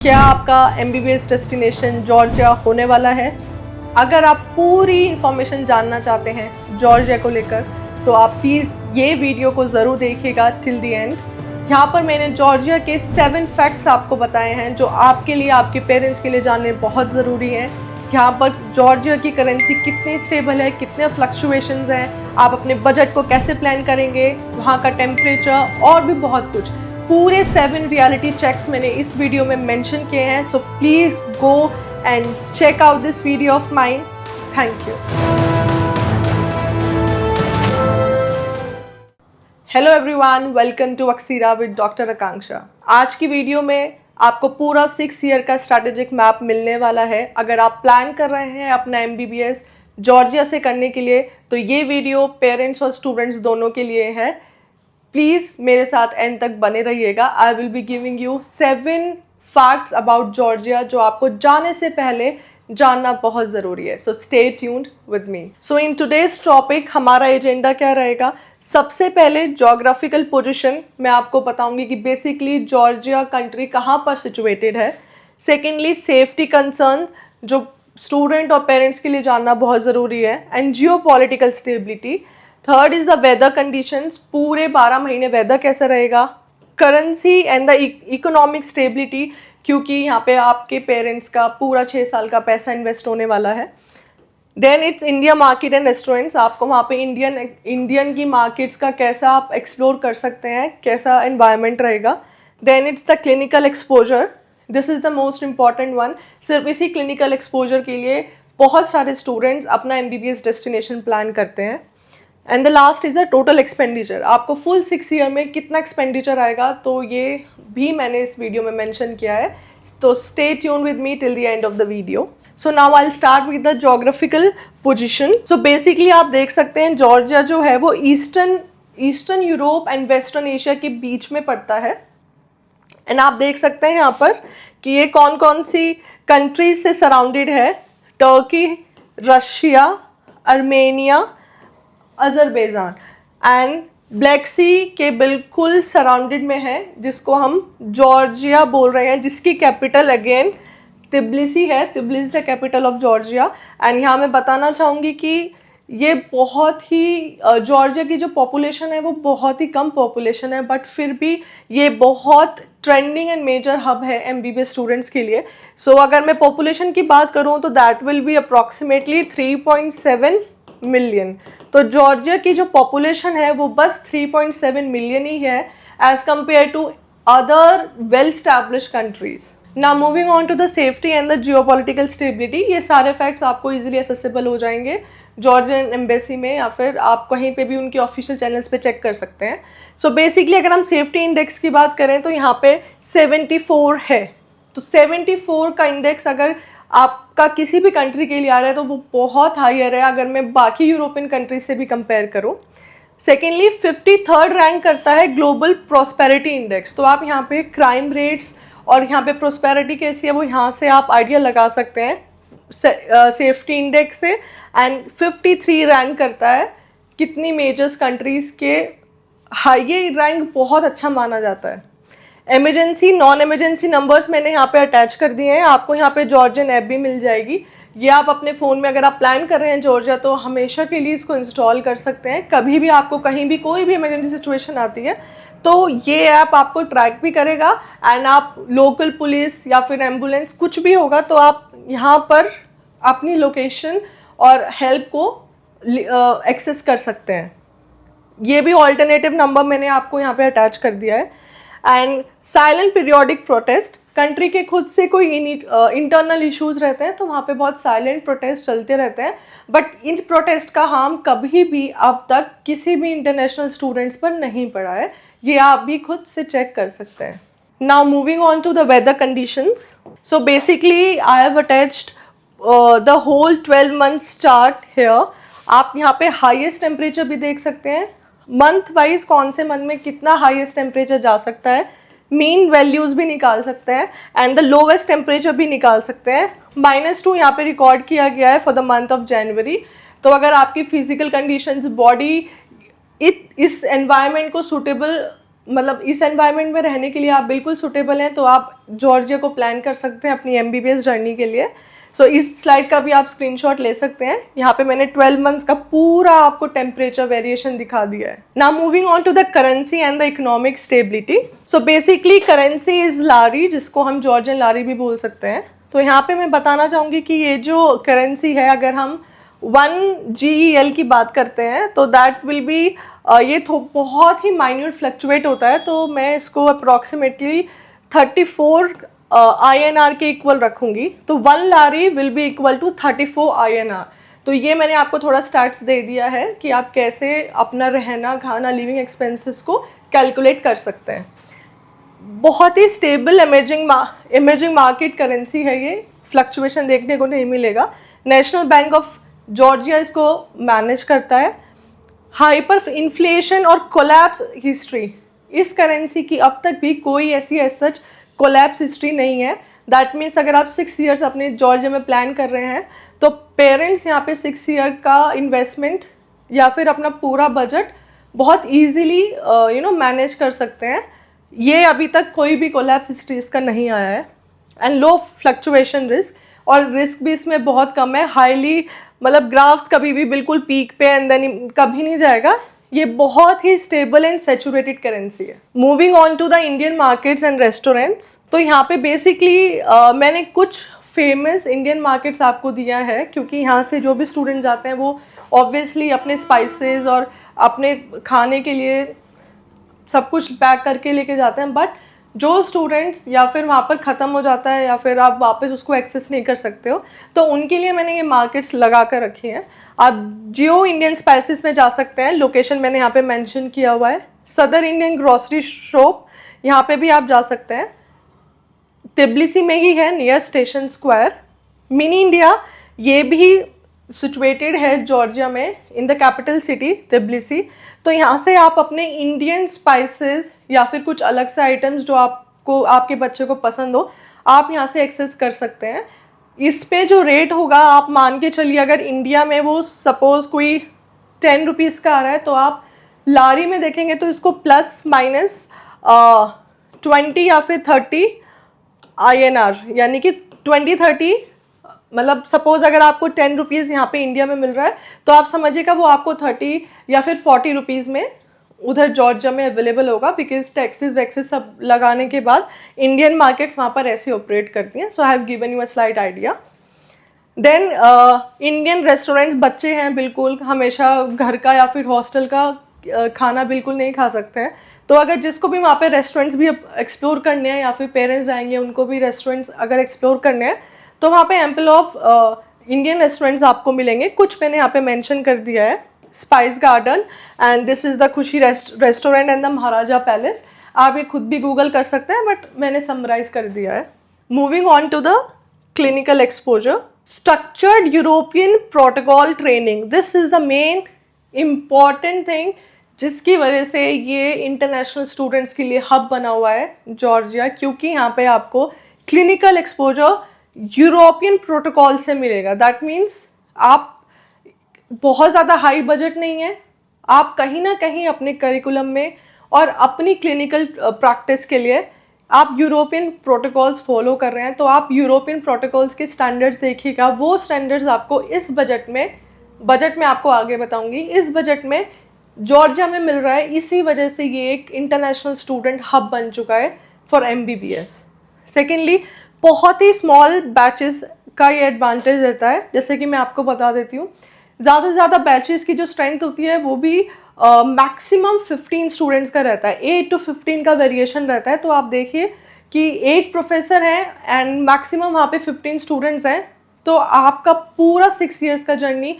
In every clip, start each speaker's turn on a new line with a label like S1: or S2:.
S1: क्या आपका MBBS destination Georgia होने वाला है? अगर आप पूरी इन्फॉर्मेशन जानना चाहते हैं जॉर्जिया को लेकर तो आप प्लीज़ ये वीडियो को ज़रूर देखिएगा टिल द एंड। यहाँ पर मैंने जॉर्जिया के 7 फैक्ट्स आपको बताए हैं जो आपके लिए, आपके पेरेंट्स के लिए जानने बहुत ज़रूरी हैं। यहाँ पर जॉर्जिया की करेंसी कितनी स्टेबल है, कितने फ्लक्चुएशंस हैं, आप अपने बजट को कैसे प्लान करेंगे, वहाँ का टेम्परेचर और भी बहुत कुछ। पूरे 7 रियलिटी चेक्स मैंने इस वीडियो में मेंशन किए हैं। So please go and check out this video of mine. Thank you. Hello everyone, welcome to अक्सीरा विद डॉक्टर आकांक्षा। आज की वीडियो में आपको पूरा 6 ईयर का स्ट्रैटेजिक मैप मिलने वाला है। अगर आप प्लान कर रहे हैं अपना MBBS जॉर्जिया से करने के लिए तो ये वीडियो पेरेंट्स और स्टूडेंट्स दोनों के लिए है। प्लीज़ मेरे साथ एंड तक बने रहिएगा। I will be giving you 7 facts about Georgia जो आपको जाने से पहले जानना बहुत ज़रूरी है। So stay tuned with me. So in today's topic हमारा एजेंडा क्या रहेगा? सबसे पहले जोग्राफिकल पोजीशन मैं आपको बताऊंगी कि बेसिकली जॉर्जिया कंट्री कहाँ पर सिचुएटेड है। सेकेंडली सेफ्टी कंसर्न जो स्टूडेंट और पेरेंट्स के लिए जानना बहुत ज़रूरी है, and geopolitical stability. Third is the weather conditions, पूरे 12 महीने वेदर कैसा रहेगा। Currency and the economic stability, क्योंकि यहाँ पे आपके पेरेंट्स का पूरा 6 साल का पैसा इन्वेस्ट होने वाला है। Then it's India market and restaurants, आपको वहाँ पे इंडियन की मार्केट्स का कैसा आप एक्सप्लोर कर सकते हैं, कैसा एनवायरनमेंट रहेगा। Then it's the clinical exposure, this is the most important one. सिर्फ इसी क्लिनिकल एक्सपोजर के लिए बहुत सारे स्टूडेंट्स अपना MBBS डेस्टिनेशन प्लान करते हैं। And the last is a total expenditure, आपको फुल 6 ईयर में कितना एक्सपेंडिचर आएगा तो ये भी मैंने इस वीडियो में मेंशन किया है। तो stay tune with me till the end of the video. So now I will start with the geographical position. So basically आप देख सकते हैं जॉर्जिया जो है वो eastern Europe and western Asia के बीच में पड़ता है। एंड आप देख सकते हैं यहाँ पर कि ये कौन कौन सी कंट्रीज से सराउंडेड है। Turkey, Russia, Armenia, Azerbaijan and Black Sea के बिल्कुल सराउंडेड में है, जिसको हम जॉर्जिया बोल रहे हैं, जिसकी कैपिटल अगेन तिब्लिसी है। Tbilisi the capital of Georgia. And यहाँ मैं बताना चाहूँगी कि ये बहुत ही जॉर्जिया की जो पॉपुलेशन है वो बहुत ही कम पॉपुलेशन है, बट फिर भी ये बहुत ट्रेंडिंग एंड मेजर हब है MBBS स्टूडेंट्स के लिए। सो अगर मैं पॉपुलेशन की बात करूँ तो that will be approximately 3.7 million. तो जॉर्जिया की जो पॉपुलेशन है वो बस 3.7 मिलियन ही है as compare to other well establish countries. Now moving on to the safety and the geopolitical stability, ये सारे फैक्ट्स आपको इजीली एक्सेसिबल हो जाएंगे जॉर्जियन एम्बेसी में, या फिर आप कहीं पे भी उनके ऑफिशियल चैनल्स पे चेक कर सकते हैं। सो बेसिकली अगर हम सेफ्टी इंडेक्स की बात करें तो यहाँ पे 74 है। तो 74 का इंडेक्स अगर आपका किसी भी कंट्री के लिए आ रहा है तो वो बहुत हायर है अगर मैं बाकी यूरोपियन कंट्रीज से भी कंपेयर करूँ। सेकेंडली 53rd रैंक करता है ग्लोबल प्रॉस्पेरिटी इंडेक्स। तो आप यहाँ पे क्राइम रेट्स और यहाँ पे प्रॉस्पेरिटी कैसी है वो यहाँ से आप आइडिया लगा सकते हैं सेफ्टी इंडेक्स से। एंड 53 रैंक करता है कितनी मेजर्स कंट्रीज़ के। ये रैंक बहुत अच्छा माना जाता है। एमरजेंसी नॉन एमरजेंसी नंबर्स मैंने यहाँ पे अटैच कर दिए हैं। आपको यहाँ पे जॉर्जियन ऐप भी मिल जाएगी। ये आप अपने फ़ोन में अगर आप प्लान कर रहे हैं जॉर्जिया तो हमेशा के लिए इसको इंस्टॉल कर सकते हैं। कभी भी आपको कहीं भी कोई भी इमरजेंसी सिचुएशन आती है तो ये ऐप आपको ट्रैक भी करेगा। एंड आप लोकल पुलिस या फिर एम्बुलेंस कुछ भी होगा तो आप यहाँ पर अपनी लोकेशन और हेल्प को एक्सेस कर सकते हैं। ये भी ऑल्टरनेटिव नंबर मैंने आपको यहाँ पे अटैच कर दिया है। And silent periodic protest, country के खुद से कोई इंटरनल इश्यूज रहते हैं तो वहाँ पे बहुत साइलेंट प्रोटेस्ट चलते रहते हैं, बट इन प्रोटेस्ट का हार्म कभी भी अब तक किसी भी इंटरनेशनल स्टूडेंट्स पर नहीं पड़ा है। ये आप भी खुद से चेक कर सकते हैं। Now moving on to the weather conditions. So basically I have attached the whole 12 months chart here. आप यहाँ पे हाईएस्ट टेम्परेचर भी देख सकते हैं, मंथ वाइज कौन से मंथ में कितना हाईएस्ट टेम्परेचर जा सकता है, मीन वैल्यूज़ भी निकाल सकते हैं एंड द लोवेस्ट टेम्परेचर भी निकाल सकते हैं। -2 यहाँ पे रिकॉर्ड किया गया है for the month of January. तो अगर आपकी फिजिकल कंडीशंस बॉडी इस एनवायरनमेंट को सूटेबल मतलब इस एनवायरनमेंट में रहने के लिए आप बिल्कुल सुटेबल हैं, तो आप जॉर्जिया को प्लान कर सकते हैं अपनी एमबीबीएस जर्नी के लिए। सो इस स्लाइड का भी आप स्क्रीनशॉट ले सकते हैं। यहाँ पे मैंने 12 मंथ्स का पूरा आपको टेम्परेचर वेरिएशन दिखा दिया है। Now moving on to the currency and the economic stability. So basically currency is lari, जिसको हम जॉर्जियन लारी भी बोल सकते हैं। तो यहाँ पे मैं बताना चाहूँगी कि ये जो करेंसी है, अगर हम 1 GEL की बात करते हैं तो दैट विल बी, ये बहुत ही माइन्यूट फ्लक्चुएट होता है, तो मैं इसको अप्रॉक्सीमेटली 34 INR के इक्वल रखूँगी। तो 1 lari will be equal to 34 INR। तो ये मैंने आपको थोड़ा स्टैट्स दे दिया है कि आप कैसे अपना रहना खाना लिविंग एक्सपेंसेस को कैलकुलेट कर सकते हैं। बहुत ही स्टेबल इमर्जिंग मार्केट करेंसी है ये, फ्लक्चुएशन देखने को नहीं मिलेगा। नेशनल बैंक ऑफ जॉर्जिया इसको मैनेज करता है। हाइपर इन्फ्लेशन और कोलैप्स हिस्ट्री, इस करेंसी की अब तक भी कोई ऐसी एज सच कोलैप्स हिस्ट्री नहीं है। दैट मीन्स अगर आप 6 ईयर्स अपने जॉर्जिया में प्लान कर रहे हैं तो पेरेंट्स यहाँ पे 6 ईयर का इन्वेस्टमेंट या फिर अपना पूरा बजट बहुत ईजीली मैनेज कर सकते हैं। ये अभी तक कोई भी कोलैप्स हिस्ट्री इसका नहीं आया है। एंड लो फ्लक्चुएशन रिस्क, और रिस्क भी इसमें बहुत कम है। हाईली मतलब ग्राफ्स कभी भी बिल्कुल पीक पे एंड देन कभी नहीं जाएगा। ये बहुत ही स्टेबल एंड सैचुरेटेड करेंसी है। Moving on to the Indian markets and restaurants. तो यहाँ पे बेसिकली मैंने कुछ फेमस इंडियन मार्केट्स आपको दिया है, क्योंकि यहाँ से जो भी स्टूडेंट जाते हैं वो ऑब्वियसली अपने स्पाइसेस और अपने खाने के लिए सब कुछ पैक करके लेके जाते हैं। बट जो स्टूडेंट्स या फिर वहाँ पर ख़त्म हो जाता है या फिर आप वापस उसको एक्सेस नहीं कर सकते हो, तो उनके लिए मैंने ये मार्केट्स लगा कर रखी हैं। आप जियो इंडियन स्पाइसेस में जा सकते हैं, लोकेशन मैंने यहाँ पे मेंशन किया हुआ है। सदर इंडियन ग्रॉसरी शॉप, यहाँ पे भी आप जा सकते हैं, तिब्लिसी में ही है, near station square. Mini India, ये भी सिचुएटेड है जॉर्जिया में in the capital city Tbilisi. तो यहाँ से आप अपने इंडियन स्पाइसेस या फिर कुछ अलग से आइटम्स जो आपको आपके बच्चे को पसंद हो, आप यहाँ से एक्सेस कर सकते हैं। इस पे जो रेट होगा आप मान के चलिए, अगर इंडिया में वो सपोज़ कोई 10 रुपीज़ का आ रहा है, तो आप लारी में देखेंगे तो इसको प्लस माइनस 20 या फिर 30 INR, यानी कि 20-30, मतलब सपोज़ अगर आपको 10 रुपीज़ यहाँ पे इंडिया में मिल रहा है तो आप समझिएगा वो आपको 30 या फिर 40 रुपीज़ में उधर जॉर्जिया में अवेलेबल होगा, बिकॉज टैक्सेस वैक्सेस सब लगाने के बाद इंडियन मार्केट्स वहाँ पर ऐसे ऑपरेट करती हैं। So I have given you a slight idea. Then Indian restaurants, बच्चे हैं बिल्कुल हमेशा घर का या फिर हॉस्टल का खाना बिल्कुल नहीं खा सकते हैं, तो अगर जिसको भी वहाँ पे रेस्टोरेंट्स भी एक्सप्लोर करने हैं या फिर पेरेंट्स जाएंगे उनको भी रेस्टोरेंट्स अगर एक्सप्लोर करने हैं, तो वहाँ पे एम्पल ऑफ इंडियन रेस्टोरेंट्स आपको मिलेंगे। कुछ मैंने यहाँ पे मेंशन कर दिया है, spice garden and this is the Khushi restaurant and the Maharaja palace. आप ये खुद भी गूगल कर सकते हैं, बट मैंने समराइज कर दिया है। Moving on to the clinical exposure, structured European protocol training, this is the main important thing जिसकी वजह से ये इंटरनेशनल स्टूडेंट्स के लिए हब बना हुआ है जॉर्जिया, क्योंकि यहाँ पे आपको क्लिनिकल एक्सपोजर यूरोपियन प्रोटोकॉल से मिलेगा। दैट मीन्स आप बहुत ज़्यादा हाई बजट नहीं है, आप कहीं ना कहीं अपने करिकुलम में और अपनी क्लिनिकल प्रैक्टिस के लिए आप यूरोपियन प्रोटोकॉल्स फॉलो कर रहे हैं, तो आप यूरोपियन प्रोटोकॉल्स के स्टैंडर्ड्स देखिएगा। वो स्टैंडर्ड्स आपको इस बजट में आपको आगे बताऊंगी, इस बजट में जॉर्जिया में मिल रहा है। इसी वजह से ये एक इंटरनेशनल स्टूडेंट हब बन चुका है फॉर MBBS। सेकेंडली, बहुत ही स्मॉल बैचेस का ये एडवांटेज रहता है। जैसे कि मैं आपको बता देती हूँ, ज़्यादा से ज़्यादा बैचेस की जो स्ट्रेंथ होती है वो भी मैक्सिमम 15 स्टूडेंट्स का रहता है, 8 to 15 का वेरिएशन रहता है। तो आप देखिए कि एक प्रोफेसर है एंड मैक्सिमम वहाँ पे 15 स्टूडेंट्स हैं, तो आपका पूरा 6 ईयर्स का जर्नी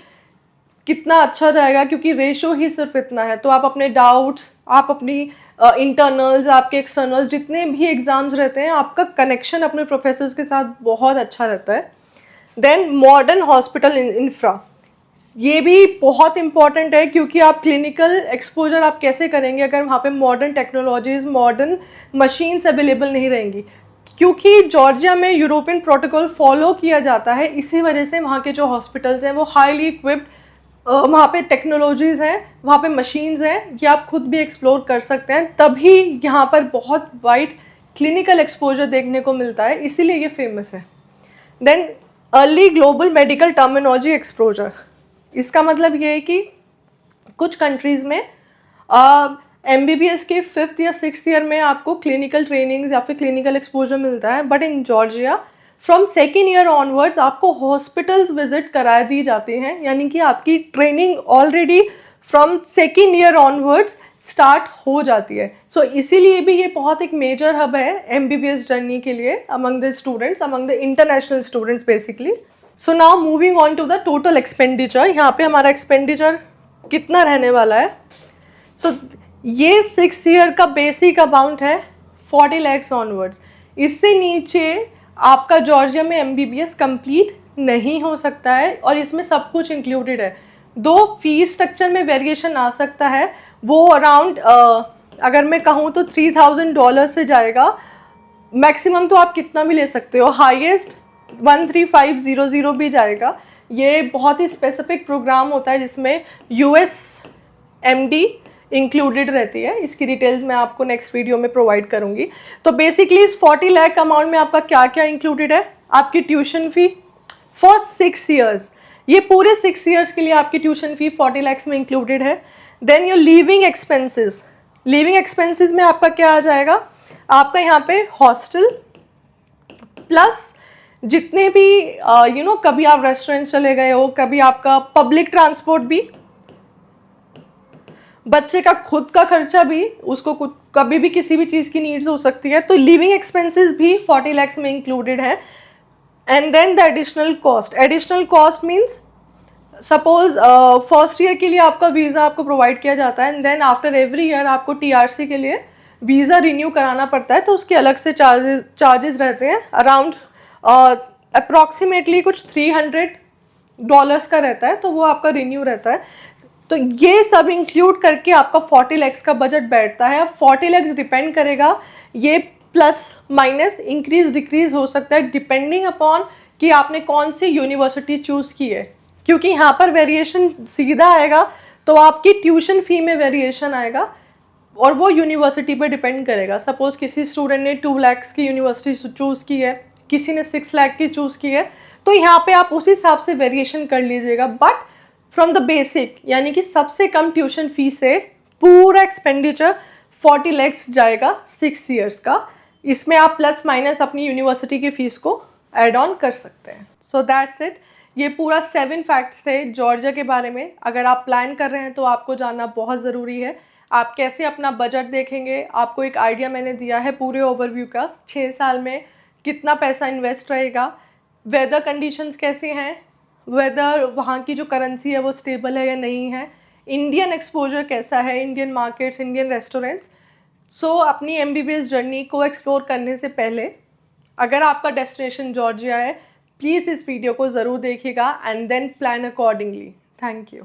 S1: कितना अच्छा जाएगा, क्योंकि रेशो ही सिर्फ इतना है। तो आप अपने डाउट्स, आप अपनी इंटरनल्स, आपके एक्सटर्नल्स, जितने भी एग्ज़ाम्स रहते हैं, आपका कनेक्शन अपने प्रोफेसर्स के साथ बहुत अच्छा रहता है। देन मॉडर्न हॉस्पिटल इंफ्रा, ये भी बहुत इंपॉर्टेंट है, क्योंकि आप क्लिनिकल एक्सपोजर आप कैसे करेंगे अगर वहाँ पे modern technologies, modern machines available नहीं रहेंगी। क्योंकि जॉर्जिया में यूरोपियन प्रोटोकॉल फॉलो किया जाता है, इसी वजह से वहाँ के जो हॉस्पिटल्स हैं वो हाईली इक्विप्ड वहाँ पे टेक्नोलॉजीज़ हैं, वहाँ पे मशीन्स हैं, ये आप खुद भी एक्सप्लोर कर सकते हैं। तभी यहाँ पर बहुत वाइड क्लिनिकल एक्सपोजर देखने को मिलता है, इसीलिए ये फेमस है। Then early global medical terminology exposure, इसका मतलब ये है कि कुछ कंट्रीज़ में MBBS के 5th या 6th ईयर में आपको क्लिनिकल ट्रेनिंग्स या फिर क्लिनिकल एक्सपोजर मिलता है, but in Georgia from 2nd year onwards आपको हॉस्पिटल्स विजिट करा दी जाती हैं, यानी कि आपकी training already from 2nd year onwards start हो जाती है। सो इसीलिए भी ये बहुत एक मेजर हब है MBBS जर्नी के लिए among the students, among the international students basically. So now moving on to the total expenditure, यहाँ पे हमारा एक्सपेंडिचर कितना रहने वाला है। सो ये 6 ईयर का बेसिक अमाउंट है 40 lakhs ऑनवर्ड्स। इससे नीचे आपका जॉर्जिया में MBBS कंप्लीट नहीं हो सकता है, और इसमें सब कुछ इंक्लूडेड है। 2 फीस स्ट्रक्चर में वेरिएशन आ सकता है, वो अराउंड अगर मैं कहूँ तो $3000 से जाएगा। मैक्सिमम तो आप कितना भी ले सकते हो, हाईएस्ट 13500 भी जाएगा। ये बहुत ही स्पेसिफिक प्रोग्राम होता है जिसमें USMD इंक्लूडेड रहती है। इसकी डिटेल्स मैं आपको नेक्स्ट वीडियो में प्रोवाइड करूंगी। तो बेसिकली इस 40 लाख अमाउंट में आपका क्या क्या इंक्लूडेड है, आपकी ट्यूशन फी फॉर 6 ईयर्स, ये पूरे 6 ईयर्स के लिए आपकी ट्यूशन फी 40 lakhs में इंक्लूडेड है। Then your living expenses, living expenses में आपका क्या आ जाएगा, आपका यहाँ पे हॉस्टल प्लस जितने भी कभी आप रेस्टोरेंट चले गए हो, कभी आपका पब्लिक ट्रांसपोर्ट भी, बच्चे का खुद का खर्चा भी, उसको कभी भी किसी भी चीज़ की नीड्स हो सकती है, तो लिविंग एक्सपेंसेस भी 40 lakhs में इंक्लूडेड है। And then the additional cost means suppose first year के लिए आपका वीज़ा आपको प्रोवाइड किया जाता है, and then after every year आपको TRC के लिए वीज़ा रिन्यू कराना पड़ता है, तो उसके अलग से चार्जेस रहते हैं। अराउंड अप्रॉक्सीमेटली कुछ $300 का रहता है, तो वो आपका रिन्यू रहता है। तो ये सब इंक्लूड करके आपका 40 lakhs का बजट बैठता है। अब 40 lakhs डिपेंड करेगा, ये प्लस माइनस इंक्रीज डिक्रीज हो सकता है डिपेंडिंग अपॉन कि आपने कौन सी यूनिवर्सिटी चूज़ की है, क्योंकि यहाँ पर वेरिएशन सीधा आएगा तो आपकी ट्यूशन फ़ी में वेरिएशन आएगा, और वो यूनिवर्सिटी पे डिपेंड करेगा। सपोज़ किसी स्टूडेंट ने 2 lakhs की यूनिवर्सिटी चूज़ की है, किसी ने 6 lakh की चूज़ की है, तो यहाँ पे आप उस हिसाब से वेरिएशन कर लीजिएगा। बट फ्रॉम द बेसिक, यानी कि सबसे कम ट्यूशन फी से पूरा एक्सपेंडिचर 40 lakhs जाएगा 6 ईयर्स का। इसमें आप प्लस माइनस अपनी यूनिवर्सिटी की फ़ीस को ऐड ऑन कर सकते हैं। सो दैट्स इट, ये पूरा 7 फैक्ट्स थे जॉर्जिया के बारे में। अगर आप प्लान कर रहे हैं तो आपको जानना बहुत ज़रूरी है। आप कैसे अपना बजट देखेंगे, आपको एक आइडिया मैंने दिया है पूरे ओवरव्यू का। 6 साल में कितना पैसा इन्वेस्ट रहेगा, वेदर कंडीशंस कैसे हैं, वेदर वहाँ की जो करेंसी है वो स्टेबल है या नहीं है, इंडियन एक्सपोजर कैसा है, इंडियन मार्केट्स, इंडियन रेस्टोरेंट्स। सो अपनी MBBS जर्नी को एक्सप्लोर करने से पहले अगर आपका डेस्टिनेशन जॉर्जिया है, प्लीज़ इस वीडियो को ज़रूर देखिएगा and then plan accordingly. Thank you.